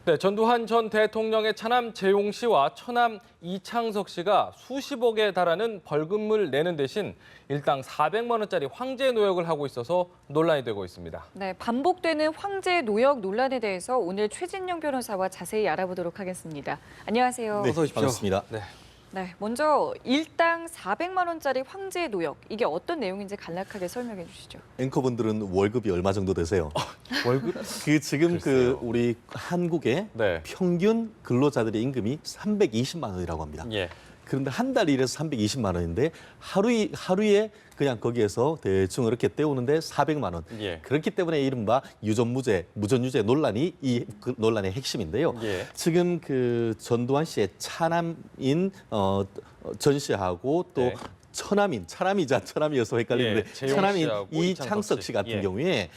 네, 전두환 전 대통령의 차남 재용 씨와 처남 이창석 씨가 수십억에 달하는 벌금을 내는 대신 일당 400만 원짜리 황제 노역을 하고 있어서 논란이 되고 있습니다. 네, 반복되는 황제 노역 논란에 대해서 오늘 최진영 변호사와 자세히 알아보도록 하겠습니다. 안녕하세요. 네, 어서 오십시오. 반갑습니다. 네, 먼저 일당 400만 원짜리 황제 노역, 이게 어떤 내용인지 간략하게 설명해 주시죠. 앵커분들은 월급이 얼마 정도 되세요? 월급? 지금 글쎄요. 우리 한국의 네. 평균 근로자들의 임금이 320만 원이라고 합니다. 예. 그런데 한 달 일해서 320만 원인데 하루에 그냥 거기에서 대충 이렇게 때우는데 400만 원. 예. 그렇기 때문에 이른바 무전유죄 논란이 그 논란의 핵심인데요. 예. 지금 그 전두환 씨의 차남인 전 씨하고 또 네. 처남이어서 헷갈리는데 예, 재용 처남인 씨하고 이창석 씨 같은 예. 경우에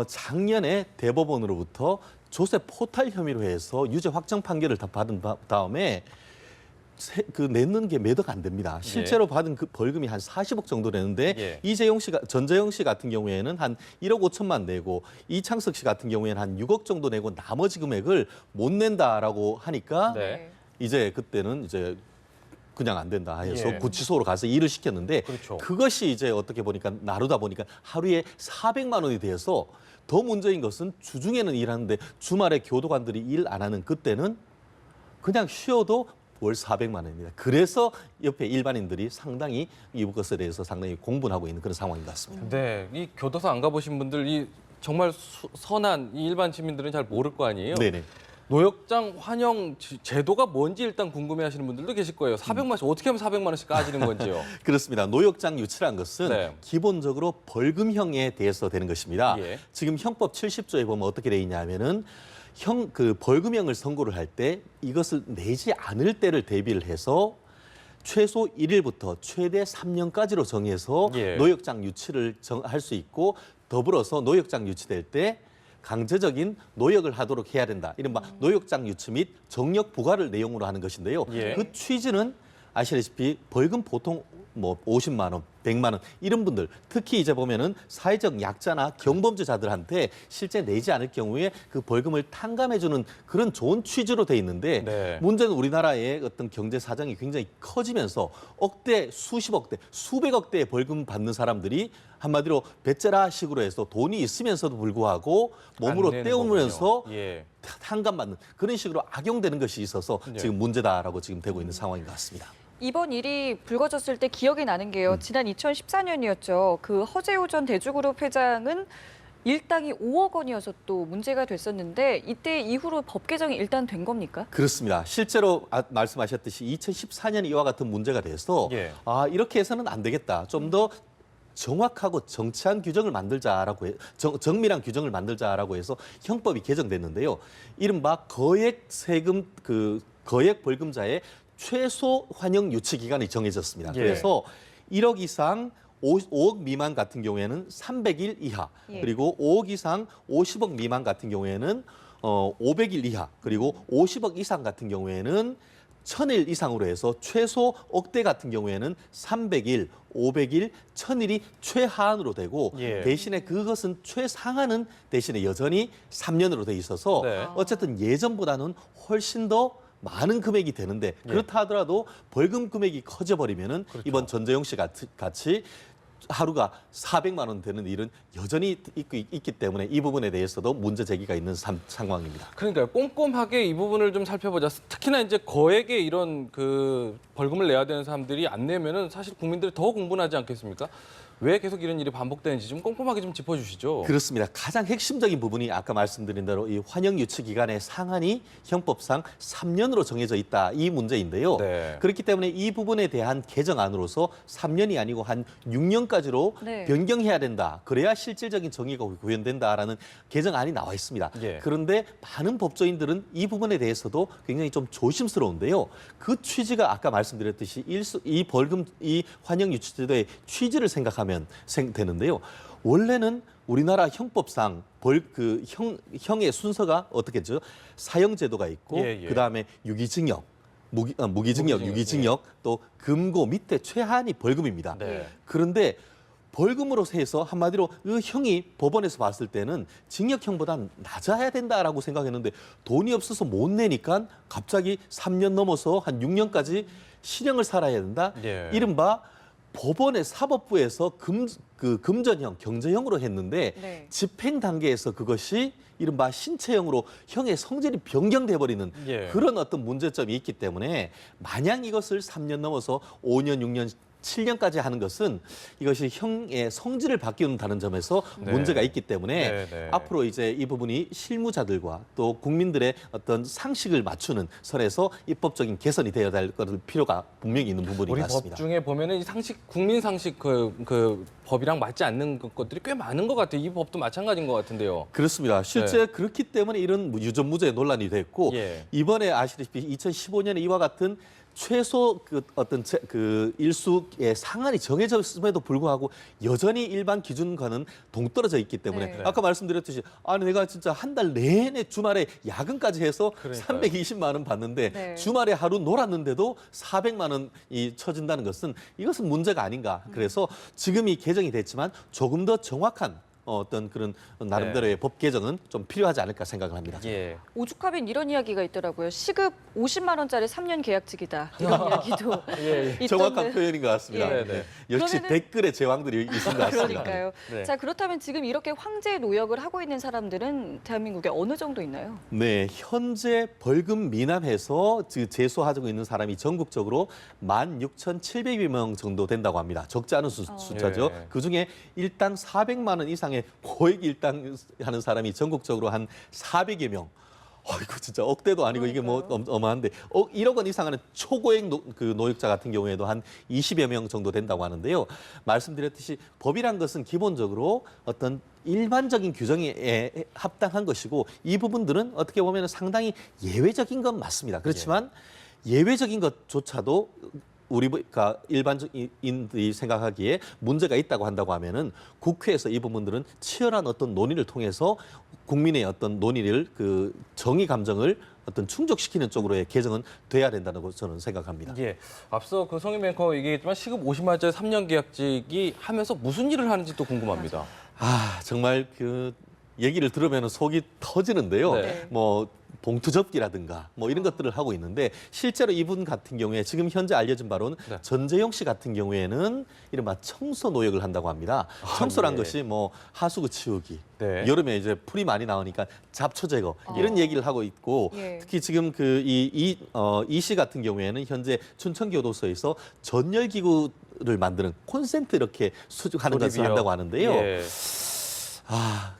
작년에 대법원으로부터 조세 포탈 혐의로 해서 유죄 확정 판결을 다 받은 다음에 내는 게 몇 억 안 됩니다. 실제로 받은 그 벌금이 한 40억 정도 되는데 예. 전재용 씨 같은 경우에는 한 1억 5천만 내고 이창석 씨 같은 경우에는 한 6억 정도 내고 나머지 금액을 못 낸다라고 하니까 네. 이제 그때는 이제 그냥 안 된다 해서 예. 구치소로 가서 일을 시켰는데 그렇죠. 그것이 이제 어떻게 보니까 나누다 보니까 하루에 400만 원이 돼서 더 문제인 것은 주중에는 일하는데 주말에 교도관들이 일 안 하는 그때는 그냥 쉬어도 월 400만 원입니다. 그래서 옆에 일반인들이 상당히 이 것에 대해서 상당히 공분하고 있는 그런 상황인 것 같습니다. 네, 이 교도소 안 가보신 분들, 이 정말 선한 이 일반 시민들은 잘 모를 거 아니에요? 네네. 노역장 환영 제도가 뭔지 일단 궁금해하시는 분들도 계실 거예요. 400만 원씩 어떻게 하면 400만 원씩 까지는 건지요? 그렇습니다. 노역장 유치란 것은 네. 기본적으로 벌금형에 대해서 되는 것입니다. 예. 지금 형법 70조에 보면 어떻게 돼 있냐면은 벌금형을 선고를 할 때 이것을 내지 않을 때를 대비를 해서 최소 1일부터 최대 3년까지로 정해서 예. 노역장 유치를 할 수 있고 더불어서 노역장 유치될 때 강제적인 노역을 하도록 해야 된다. 이른바 노역장 유치 및 정력 부과를 내용으로 하는 것인데요. 예. 그 취지는 아시다시피 벌금 보통 50만 원, 100만 원 이런 분들 특히 이제 보면은 사회적 약자나 경범죄자들한테 실제 내지 않을 경우에 그 벌금을 탕감해주는 그런 좋은 취지로 돼 있는데 네. 문제는 우리나라의 어떤 경제 사정이 굉장히 커지면서 수십억 대, 수백억 대의 벌금 받는 사람들이 한마디로 배째라식으로 해서 돈이 있으면서도 불구하고 몸으로 안 내는 때우면서 거군요. 예. 탕감받는 그런 식으로 악용되는 것이 있어서 예. 지금 문제다라고 지금 되고 있는 상황인 것 같습니다. 이번 일이 불거졌을 때 기억이 나는 게요. 지난 2014년이었죠. 그 허재호 전 대주그룹 회장은 일당이 5억 원이어서 또 문제가 됐었는데 이때 이후로 법 개정이 일단 된 겁니까? 그렇습니다. 실제로 말씀하셨듯이 2014년 이와 같은 문제가 돼서 예. 이렇게 해서는 안 되겠다. 좀 더 정확하고 정치한 규정을 만들자라고 정밀한 규정을 만들자라고 해서 형법이 개정됐는데요. 이른바 거액 벌금자의 최소 환영 유치 기간이 정해졌습니다. 예. 그래서 1억 이상 5억 미만 같은 경우에는 300일 이하, 예. 그리고 5억 이상 50억 미만 같은 경우에는 500일 이하, 그리고 50억 이상 같은 경우에는 1000일 이상으로 해서 최소 억대 같은 경우에는 300일, 500일, 1000일이 최하한으로 되고 예. 대신에 그것은 최상한은 대신에 여전히 3년으로 돼 있어서 네. 어쨌든 예전보다는 훨씬 더 많은 금액이 되는데 그렇다 하더라도 벌금 금액이 커져버리면은 그렇죠. 이번 전재용 씨 같이 하루가 400만 원 되는 일은 여전히 있기 때문에 이 부분에 대해서도 문제 제기가 있는 상황입니다. 그러니까요. 꼼꼼하게 이 부분을 좀 살펴보자. 특히나 이제 거액의 이런 그 벌금을 내야 되는 사람들이 안 내면은 사실 국민들이 더 공분하지 않겠습니까? 왜 계속 이런 일이 반복되는지 좀 꼼꼼하게 좀 짚어주시죠. 그렇습니다. 가장 핵심적인 부분이 아까 말씀드린 대로 이 환영 유치 기간의 상한이 형법상 3년으로 정해져 있다 이 문제인데요. 네. 그렇기 때문에 이 부분에 대한 개정안으로서 3년이 아니고 한 6년까지로 네. 변경해야 된다. 그래야 실질적인 정의가 구현된다라는 개정안이 나와 있습니다. 예. 그런데 많은 법조인들은 이 부분에 대해서도 굉장히 좀 조심스러운데요. 그 취지가 아까 말씀드렸듯이 이 환영 유치 제도의 취지를 생각하면 되는데요. 원래는 우리나라 형법상 형의 순서가 어떻게 했죠? 사형제도가 있고 예, 예. 그다음에 유기징역, 무기징역, 유기징역, 또 금고 밑에 최하한이 벌금입니다. 네. 그런데 벌금으로 해서 한마디로 그 형이 법원에서 봤을 때는 징역형보다 낮아야 된다라고 생각했는데 돈이 없어서 못 내니까 갑자기 3년 넘어서 한 6년까지 실형을 살아야 된다. 예. 이른바 법원의 사법부에서 금전형, 경제형으로 했는데 네. 집행 단계에서 그것이 이른바 신체형으로 형의 성질이 변경돼 버리는 예. 그런 어떤 문제점이 있기 때문에 마냥 이것을 3년 넘어서 5년, 6년 7년까지 하는 것은 이것이 형의 성질을 바뀌는다는 점에서 네. 문제가 있기 때문에 네, 네. 앞으로 이제 이 부분이 실무자들과 또 국민들의 어떤 상식을 맞추는 선에서 입법적인 개선이 되어야 될 필요가 분명히 있는 부분인 우리 것 같습니다. 법 중에 보면은 이 상식, 국민 상식 그 법이랑 맞지 않는 것들이 꽤 많은 것 같아요. 이 법도 마찬가지인 것 같은데요. 그렇습니다. 실제 그렇기 때문에 이런 유전무죄 논란이 됐고 예. 이번에 아시다시피 2015년에 이와 같은 최소 그 어떤 그 일수의 상한이 정해졌음에도 불구하고 여전히 일반 기준과는 동떨어져 있기 때문에 네. 아까 말씀드렸듯이 아니 내가 진짜 한 달 내내 주말에 야근까지 해서 그러니까요. 320만 원 받는데 네. 주말에 하루 놀았는데도 400만 원이 쳐진다는 것은 이것은 문제가 아닌가. 그래서 지금 이 개정이 됐지만 조금 더 정확한 어떤 그런 나름대로의 법 개정은 좀 필요하지 않을까 생각을 합니다. 예. 오죽하면 이런 이야기가 있더라고요. 시급 50만 원짜리 3년 계약직이다. 이런 이야기도 예. 있던데. 정확한 표현인 것 같습니다. 네, 네. 역시 그러면은- 댓글의 제왕들이 있는 것 같습니다. 그러니까요. 네. 자, 그렇다면 지금 이렇게 황제 노역을 하고 있는 사람들은 대한민국에 어느 정도 있나요? 네, 현재 벌금 미납해서 제소하고 있는 사람이 전국적으로 16,700여 명 정도 된다고 합니다. 적지 않은 숫자죠. 예. 그중에 일당 400만 원 이상의 고액 일당하는 사람이 전국적으로 한 400여 명. 이거 진짜 억대도 아니고 이게 뭐 어마한데 1억 원 이상 하는 초고액 노역자 같은 경우에도 한 20여 명 정도 된다고 하는데요. 말씀드렸듯이 법이란 것은 기본적으로 어떤 일반적인 규정에 합당한 것이고 이 부분들은 어떻게 보면 상당히 예외적인 건 맞습니다. 그렇지만 예외적인 것조차도 우리가 일반적인들이 생각하기에 문제가 있다고 한다고 하면은 국회에서 이 부분들은 치열한 어떤 논의를 통해서 국민의 어떤 논의를 그 정의 감정을 어떤 충족시키는 쪽으로의 개정은 돼야 된다고 저는 생각합니다. 예. 앞서 그 성인 뱅커 얘기했지만 시급 50만 원짜리 3년 계약직이 하면서 무슨 일을 하는지 또 궁금합니다. 정말 그 얘기를 들으면 속이 터지는데요. 네. 뭐 봉투 접기라든가 뭐 이런 것들을 하고 있는데 실제로 이분 같은 경우에 지금 현재 알려진 바로는 네. 전재용 씨 같은 경우에는 이른바 청소 노역을 한다고 합니다. 청소란 예. 것이 뭐 하수구 치우기, 네. 여름에 이제 풀이 많이 나오니까 잡초 제거 이런 얘기를 하고 있고 예. 특히 지금 그 이 씨 같은 경우에는 현재 춘천교도소에서 전열기구를 만드는 콘센트 이렇게 수주하는 것을 조립이요. 한다고 하는데요. 예.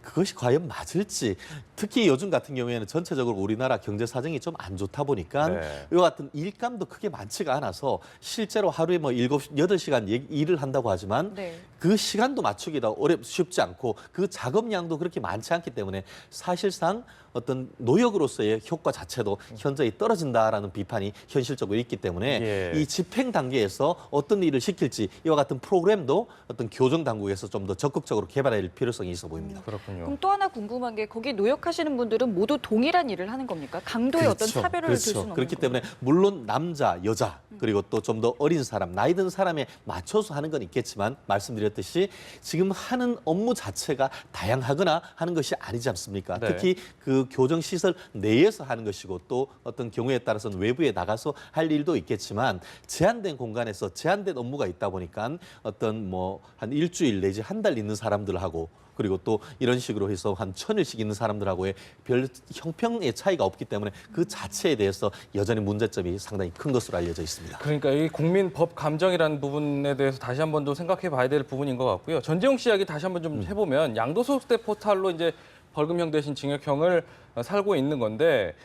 그것이 과연 맞을지 특히 요즘 같은 경우에는 전체적으로 우리나라 경제 사정이 좀 안 좋다 보니까 네. 이와 같은 일감도 크게 많지가 않아서 실제로 하루에 뭐 8시간 일을 한다고 하지만 네. 그 시간도 맞추기가 쉽지 않고 그 작업량도 그렇게 많지 않기 때문에 사실상 어떤 노역으로서의 효과 자체도 현저히 떨어진다라는 비판이 현실적으로 있기 때문에 예. 이 집행 단계에서 어떤 일을 시킬지 이와 같은 프로그램도 어떤 교정 당국에서 좀 더 적극적으로 개발할 필요성이 있어 보입니다. 그렇군요. 그럼 또 하나 궁금한 게 거기 노역하시는 분들은 모두 동일한 일을 하는 겁니까? 강도의 어떤 차별을 둘 수는 없는 그렇기 거예요? 때문에 물론 남자, 여자 그리고 또 좀 더 어린 사람, 나이 든 사람에 맞춰서 하는 건 있겠지만 말씀드렸듯이 지금 하는 업무 자체가 다양하거나 하는 것이 아니지 않습니까? 네. 특히 그 교정 시설 내에서 하는 것이고 또 어떤 경우에 따라서는 외부에 나가서 할 일도 있겠지만 제한된 공간에서 제한된 업무가 있다 보니까 어떤 뭐 한 일주일 내지 한 달 있는 사람들하고 그리고 또 이런 식으로 해서 한 1000일씩 있는 사람들하고의 별 형평의 차이가 없기 때문에 그 자체에 대해서 여전히 문제점이 상당히 큰 것으로 알려져 있습니다. 그러니까 이 국민 법 감정이라는 부분에 대해서 다시 한번 좀 생각해 봐야 될 부분인 것 같고요. 전재용 씨 이야기 다시 한번 좀 해보면 양도소득세 포탈로 이제 벌금형 대신 징역형을 살고 있는 건데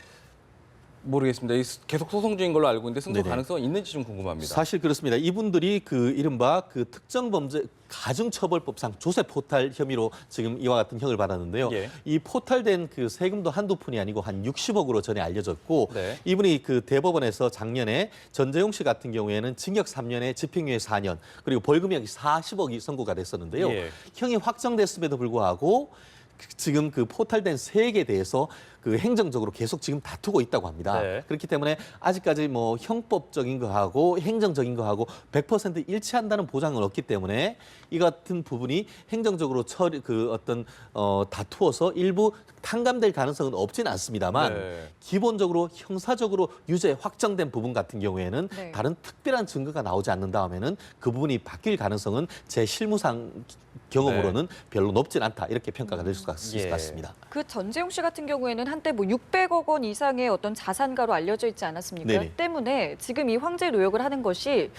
모르겠습니다. 계속 소송 중인 걸로 알고 있는데 승소 네네. 가능성 있는지 좀 궁금합니다. 사실 그렇습니다. 이분들이 그 이른바 그 특정범죄 가중처벌법상 조세 포탈 혐의로 지금 이와 같은 형을 받았는데요. 예. 이 포탈된 그 세금도 한두 푼이 아니고 한 60억으로 전에 알려졌고 네. 이분이 그 대법원에서 작년에 전재용 씨 같은 경우에는 징역 3년에 집행유예 4년 그리고 벌금형이 40억이 선고가 됐었는데요. 예. 형이 확정됐음에도 불구하고 지금 그 포탈된 세액에 대해서 그 그 행정적으로 계속 지금 다투고 있다고 합니다. 네. 그렇기 때문에 아직까지 뭐 형법적인 거하고 행정적인 거하고 100% 일치한다는 보장은 없기 때문에 이 같은 부분이 행정적으로 다투어서 일부 탕감될 가능성은 없지는 않습니다만 네. 기본적으로 형사적으로 유죄 확정된 부분 같은 경우에는 네. 다른 특별한 증거가 나오지 않는다 하면은 그 부분이 바뀔 가능성은 제 실무상 경험으로는 별로 높진 않다 이렇게 평가가 될 수가 있을 것 같습니다. 그 전재용 씨 같은 경우에는 한때 뭐 600억 원 이상의 어떤 자산가로 알려져 있지 않았습니까? 네네. 때문에 지금 이 황제 노역을 하는 것이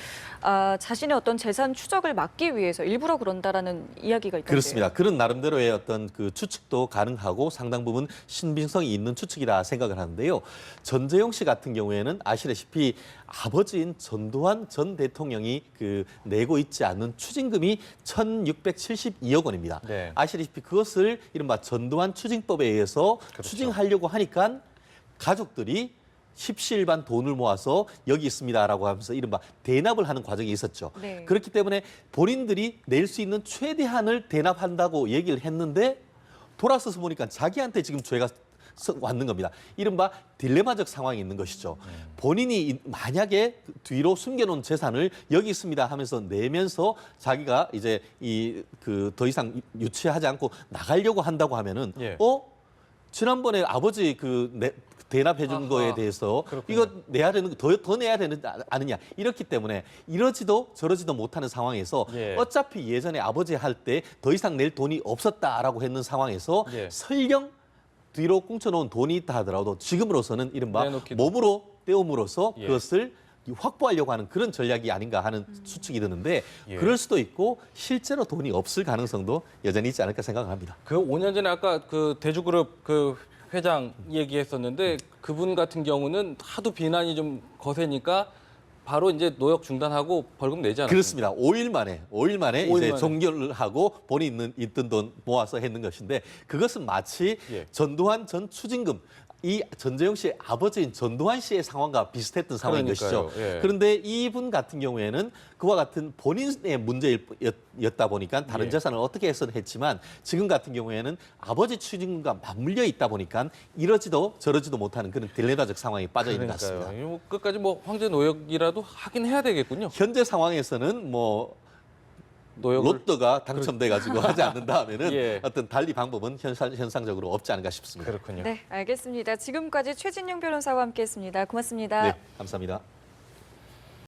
자신의 어떤 재산 추적을 막기 위해서 일부러 그런다라는 이야기가 있던데요. 그렇습니다. 그런 나름대로의 어떤 그 추측도 가능하고 상당 부분 신빙성이 있는 추측이라 생각을 하는데요. 전재용 씨 같은 경우에는 아시다시피 아버지인 전두환 전 대통령이 그 내고 있지 않는 추징금이 1,672억 원입니다. 네. 아시다시피 그것을 이른바 전두환 추징법에 의해서 그렇죠. 추징하려고 하니까 가족들이 십시일반 돈을 모아서 여기 있습니다라고 하면서 이른바 대납을 하는 과정이 있었죠. 네. 그렇기 때문에 본인들이 낼 수 있는 최대한을 대납한다고 얘기를 했는데 돌아서서 보니까 자기한테 지금 죄가 왔는 겁니다. 이른바 딜레마적 상황이 있는 것이죠. 본인이 만약에 뒤로 숨겨놓은 재산을 여기 있습니다 하면서 내면서 자기가 이제 더 이상 유치하지 않고 나가려고 한다고 하면은 예. 지난번에 아버지 대납해 준 아하, 거에 대해서 그렇군요. 이거 내야 되는 더 내야 되는 않느냐 이렇기 때문에 이러지도 저러지도 못하는 상황에서 예. 어차피 예전에 아버지 할 때 더 이상 낼 돈이 없었다라고 했는 상황에서 예. 설령 뒤로 꽁쳐놓은 돈이 있다 하더라도 지금으로서는 이른바 내놓기도. 몸으로 떼움으로써 예. 그것을 확보하려고 하는 그런 전략이 아닌가 하는 추측이 드는데 예. 그럴 수도 있고 실제로 돈이 없을 가능성도 여전히 있지 않을까 생각을 합니다. 그 5년 전에 아까 그 대주그룹 그 회장 얘기했었는데 그분 같은 경우는 하도 비난이 좀 거세니까 바로 이제 노역 중단하고 벌금 내지 않았습니까? 그렇습니다. 5일 만에 이제 만에. 종결을 하고 본인 있던 돈 모아서 했는 것인데 그것은 마치 예. 전두환 전 추징금 이 전재용 씨의 아버지인 전두환 씨의 상황과 비슷했던 상황인 그러니까요. 것이죠. 예. 그런데 이분 같은 경우에는 그와 같은 본인의 문제였다 보니까 다른 예. 재산을 어떻게 해서는 했지만 지금 같은 경우에는 아버지 추징금과 맞물려 있다 보니까 이러지도 저러지도 못하는 그런 딜레마적 상황에 빠져 있는 것 같습니다. 이거 뭐 끝까지 뭐 황제 노역이라도 하긴 해야 되겠군요. 현재 상황에서는 뭐 노역을 로또가 당첨돼가지고 하지 않는다 하면은 예. 어떤 달리 방법은 현상적으로 없지 않은가 싶습니다. 그렇군요. 네, 알겠습니다. 지금까지 최진용 변호사와 함께했습니다. 고맙습니다. 네, 감사합니다.